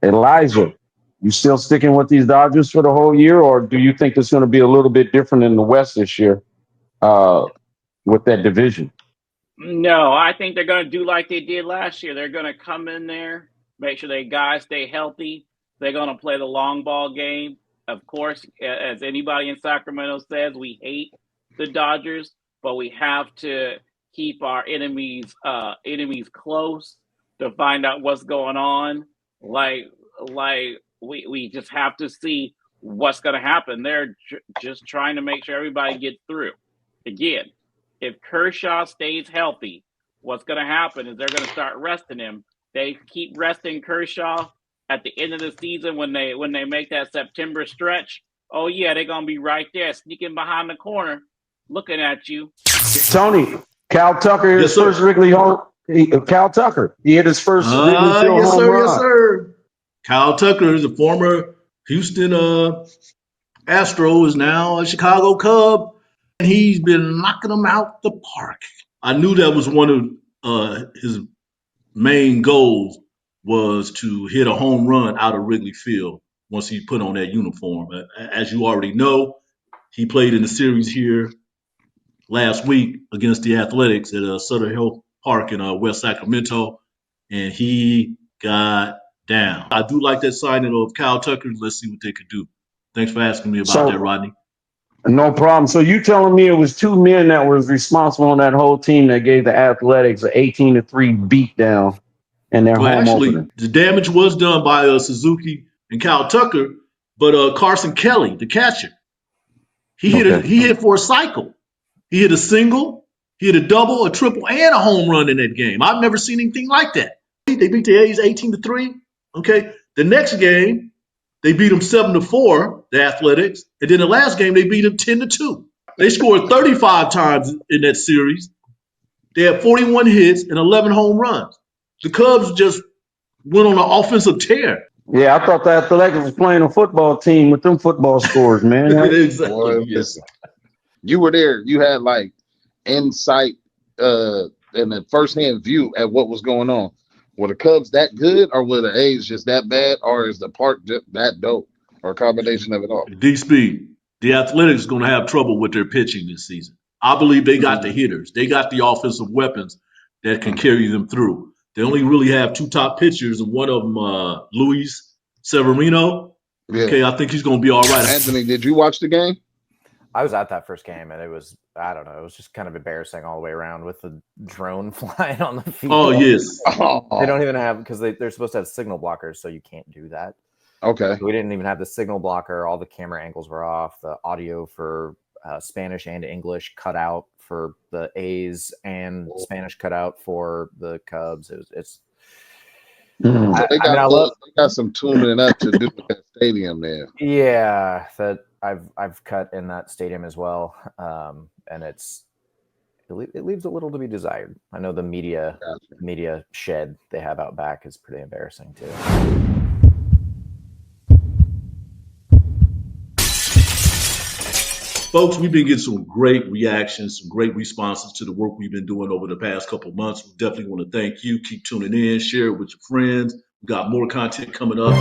Elijah, you still sticking with these Dodgers for the whole year, or do you think it's going to be a little bit different in the West this year uh, with that division? No, I think they're going to do like they did last year. They're going to come in there, make sure they guys stay healthy. They're going to play the long ball game. Of course, as anybody in Sacramento says, we hate the Dodgers, but we have to keep our enemies close to find out what's going on. Like we just have to see what's going to happen. They're just trying to make sure everybody gets through. Again, if Kershaw stays healthy, what's going to happen is they're going to start resting him. They keep resting Kershaw at the end of the season when they make that September stretch. Oh yeah, they're going to be right there, sneaking behind the corner, looking at you. Tony, Cal Tucker hit Yes, his sir. first Wrigley home. Cal Tucker, he hit his first Wrigley Field Yes, home sir. Yes, run. sir. Kyle Tucker is a former Houston Astro, is now a Chicago Cub, and he's been knocking them out the park. I knew that was one of his main goals, was to hit a home run out of Wrigley Field once he put on that uniform. As you already know, he played in the series here last week against the Athletics at Sutter Hill Park in West Sacramento, and he got down. I do like that signing of Kyle Tucker. Let's see what they could do. Thanks for asking me about that, So Rodney. no problem. So you telling me it was two men that was responsible on that whole team that gave the Athletics an 18-3 beatdown in their Well, home actually, opener? the damage was done by Suzuki and Kyle Tucker, but Carson Kelly, the catcher, Okay. he hit for a cycle. He hit a single, he hit a double, a triple, and a home run in that game. I've never seen anything like that. They beat the A's 18-3. Okay. The next game, they beat them 7-4, the Athletics. And then the last game, they beat them 10-2. They scored 35 times in that series. They had 41 hits and 11 home runs. The Cubs just went on an offensive tear. Yeah, I thought the Athletics was playing a football team with them football scores, man. Exactly. Boy, Yes. listen, you were there. You had like insight and a first-hand view at what was going on. Were the Cubs that good, or were the A's just that bad, or is the park just that dope, or a combination of it all? D Speed, the Athletics are going to have trouble with their pitching this season. I believe they got the Mm-hmm. hitters. They got the offensive weapons that can carry them through. They only really have two top pitchers, and one of them, Luis Severino. Yeah. Okay, I think he's going to be all right. Anthony, did you watch the game? I was at that first game, and it was, I don't know, it was just kind of embarrassing all the way around with the drone flying on the field. Oh, yes. They don't even have, because they're supposed to have signal blockers, so you can't do that. Okay. We didn't even have the signal blocker. All the camera angles were off. The audio for Spanish and English cut out for the A's, and Spanish cut out for the Cubs. It's Mm. So they got some tuning up to do with that stadium there. Yeah, that I've cut in that stadium as well, and it leaves a little to be desired. I know the media shed they have out back is pretty embarrassing too. Folks, we've been getting some great reactions, some great responses to the work we've been doing over the past couple of months. We definitely want to thank you. Keep tuning in, share it with your friends. We got more content coming up.